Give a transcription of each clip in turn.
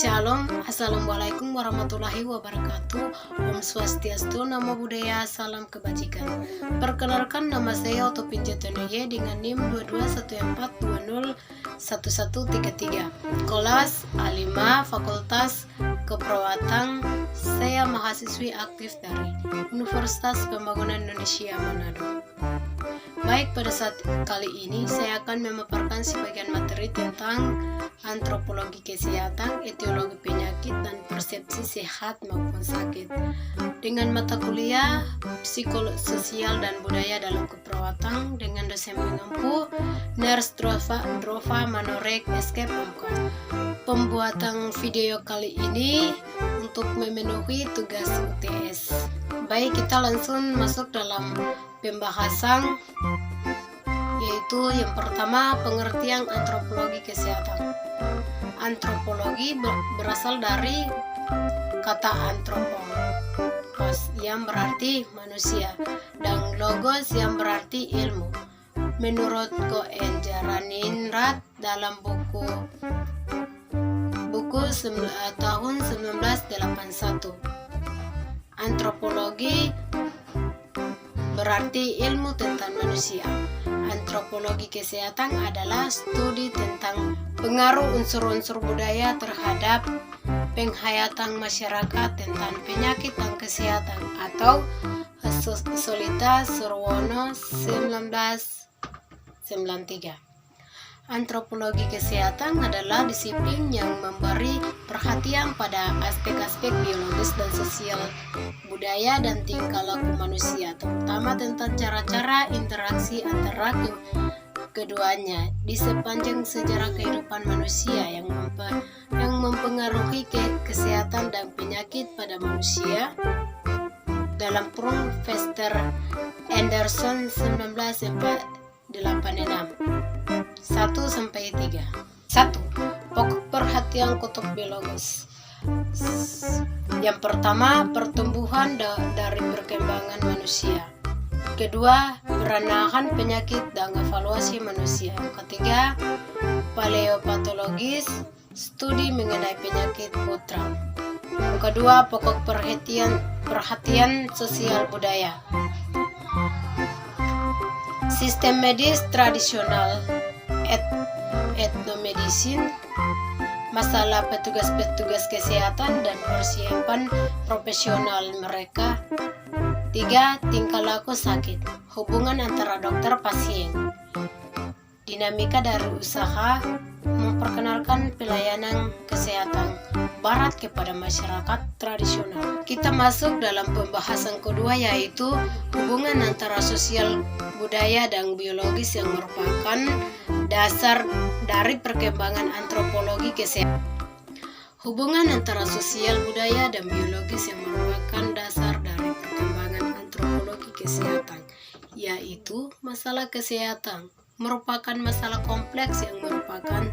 Shalom, Assalamualaikum warahmatullahi wabarakatuh. Om Swastiastu, Namo Buddhaya, salam kebajikan. Perkenalkan, nama saya Oto Pinjatonoye dengan NIM 2214201133. Kelas A5 Fakultas Keperawatan. Saya mahasiswi aktif dari Universitas Pembangunan Indonesia Manado. Baik, pada saat kali ini saya akan memaparkan sebagian materi tentang antropologi kesehatan, etiologi penyakit, dan persepsi sehat maupun sakit dengan mata kuliah psikologi sosial dan budaya dalam keperawatan dengan dosen pengampu Nurse Drova Manorek Escape Amka. Pembuatan video kali ini untuk memenuhi tugas UTS. Baik, kita langsung masuk dalam pembahasan, yaitu yang pertama, pengertian antropologi kesehatan. Antropologi berasal dari kata antropos yang berarti manusia dan logos yang berarti ilmu. Menurut Cohen Jaraninrat dalam buku tahun 1981, antropologi berarti ilmu tentang manusia. Antropologi kesehatan adalah studi tentang pengaruh unsur-unsur budaya terhadap penghayatan masyarakat tentang penyakit dan kesehatan, atau Solita Surwono 1993. Antropologi kesehatan adalah disiplin yang memberi perhatian pada aspek-aspek biologis dan sosial budaya dan tingkah laku manusia, terutama tentang cara-cara interaksi antara keduanya di sepanjang sejarah kehidupan manusia yang mempengaruhi kesehatan dan penyakit pada manusia. Dalam Profesor Anderson 1986. 1-3. 1. Pokok perhatian kutub biologis. Yang pertama, pertumbuhan dari perkembangan manusia. Kedua, peranahan penyakit dan evaluasi manusia. Ketiga, paleopatologis, studi mengenai penyakit putra. Kedua, pokok perhatian sosial budaya. Sistem medis tradisional, etnomedicine, masalah petugas-petugas kesehatan dan persiapan profesional mereka. 3. Tingkah laku sakit, hubungan antara dokter pasien. Dinamika dari usaha memperkenalkan pelayanan kesehatan barat kepada masyarakat tradisional. Kita masuk dalam pembahasan kedua, yaitu hubungan antara sosial budaya dan biologis yang merupakan dasar dari perkembangan antropologi kesehatan. Hubungan antara sosial budaya dan biologis yang merupakan dasar dari perkembangan antropologi kesehatan, yaitu masalah kesehatan merupakan masalah kompleks yang merupakan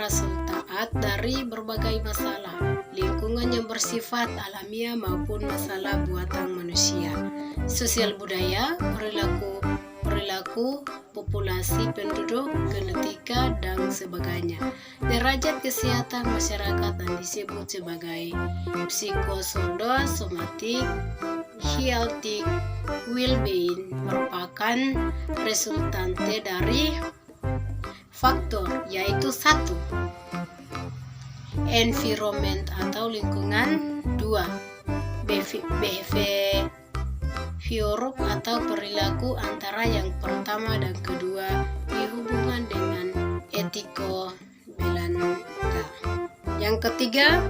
resultat dari berbagai masalah lingkungan yang bersifat alamiah maupun masalah buatan manusia. Sosial budaya, perilaku populasi penduduk, genetika, dan sebagainya. Derajat kesehatan masyarakat dan disebut sebagai psikosomatik, healthy well-being merupakan resultante dari faktor, yaitu 1. Environment atau lingkungan. 2. Behavior atau perilaku antara yang pertama dan kedua dihubungkan dengan etiko-belanda. Yang ketiga,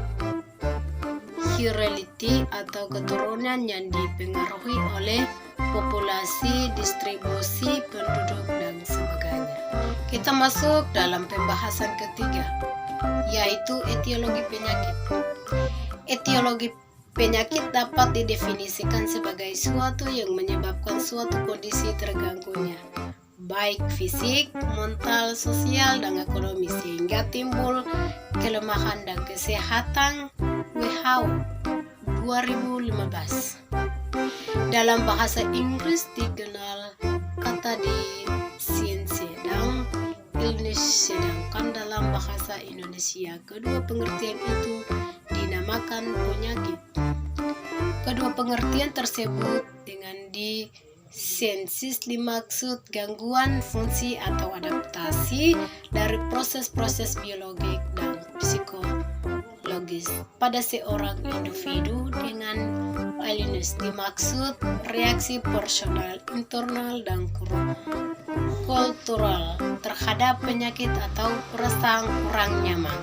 heredity atau keturunan yang dipengaruhi oleh populasi, distribusi penduduk, dan sebagainya. Kita masuk dalam pembahasan ketiga, yaitu etiologi penyakit. Etiologi penyakit dapat didefinisikan sebagai suatu yang menyebabkan suatu kondisi terganggunya, baik fisik, mental, sosial, dan ekonomi, sehingga timbul kelemahan dan kesehatan. WHO 2015. Dalam bahasa Inggris dikenal kata disease dan illness, sedangkan dalam bahasa Indonesia kedua pengertian itu dinamakan penyakit. Kedua pengertian tersebut dengan disensis dimaksud gangguan fungsi atau adaptasi dari proses-proses biologik dan psikologis pada seorang individu. Dengan alienus dimaksud reaksi personal, internal, dan kultural terhadap penyakit atau perasaan kurang nyaman.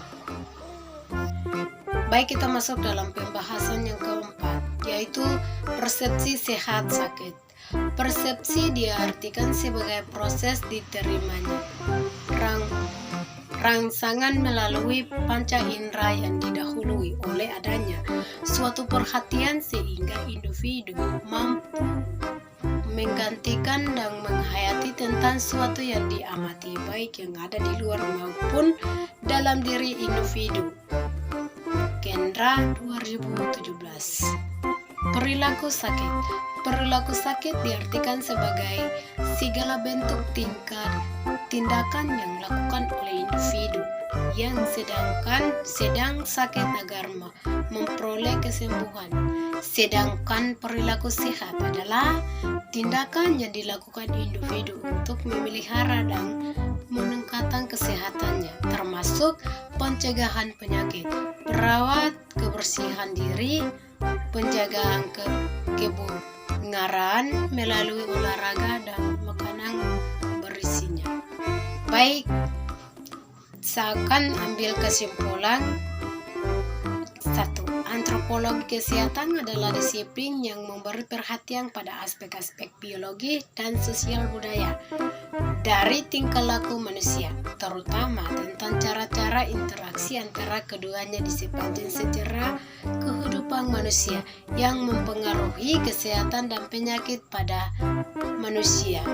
Baik, kita masuk dalam pembahasan yang keempat, yaitu persepsi sehat sakit. Persepsi diartikan sebagai proses diterimanya rangsangan melalui panca indera yang didahului oleh adanya suatu perhatian sehingga individu mampu menggantikan dan menghayati tentang suatu yang diamati, baik yang ada di luar maupun dalam diri individu. Kendra 2017. Perilaku sakit. Perilaku sakit diartikan sebagai segala bentuk tindakan yang dilakukan oleh individu yang sedang sakit agar memperoleh kesembuhan. Sedangkan perilaku sehat adalah tindakan yang dilakukan individu untuk memelihara dan meningkatkan kesehatannya, termasuk pencegahan penyakit, perawat kebersihan diri, penjagaan kebugaran melalui olahraga dan makanan berisinya. Baik, saya akan ambil kesimpulan. 1. Antropologi kesehatan adalah disiplin yang memberi perhatian pada aspek-aspek biologi dan sosial budaya dari tingkah laku manusia, terutama tentang cara-cara interaksi antara keduanya di sepanjang sejarah kehidupan manusia yang mempengaruhi kesehatan dan penyakit pada manusia.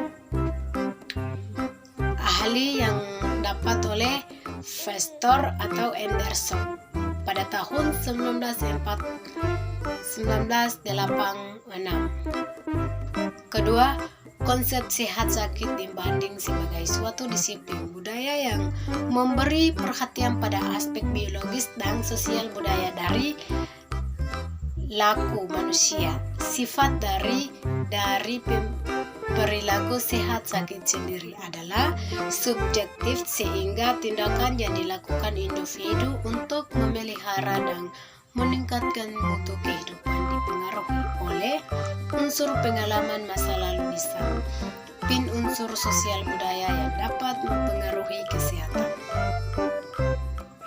Ahli yang dapat oleh Foster atau Anderson pada tahun 1986. Kedua, konsep sehat sakit dibanding sebagai suatu disiplin budaya yang memberi perhatian pada aspek biologis dan sosial budaya dari laku manusia. Sifat dari perilaku sehat sakit sendiri adalah subjektif, sehingga tindakan yang dilakukan individu untuk memelihara dan meningkatkan mutu kehidupan dipengaruhi oleh unsur pengalaman masa lalu di samping unsur sosial budaya yang dapat mempengaruhi kesehatan.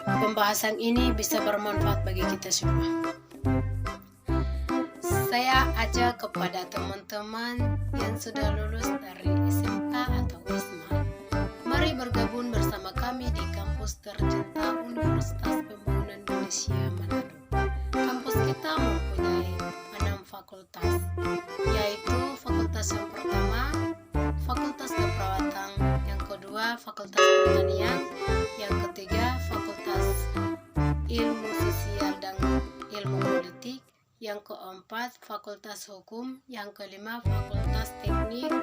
Pembahasan ini bisa bermanfaat bagi kita semua. Saya ajak kepada teman-teman yang sudah lulus dari SMK atau SMA, mari bergabung bersama kami di kampus tercinta Universitas Pembangunan Indonesia Manado. Kampus kita mempunyai 6 fakultas, yaitu fakultas yang pertama, fakultas keperawatan, yang kedua, fakultas pertanian, yang ketiga, fakultas ilmu sosial dan ilmu politik, yang keempat, fakultas hukum, yang kelima, fakultas teknik,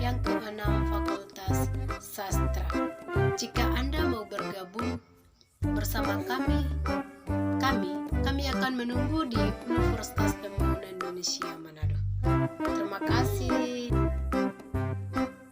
yang keenam, fakultas sastra. Jika Anda mau bergabung bersama kami akan menunggu di Universitas Pembangunan Indonesia Manado. Terima kasih.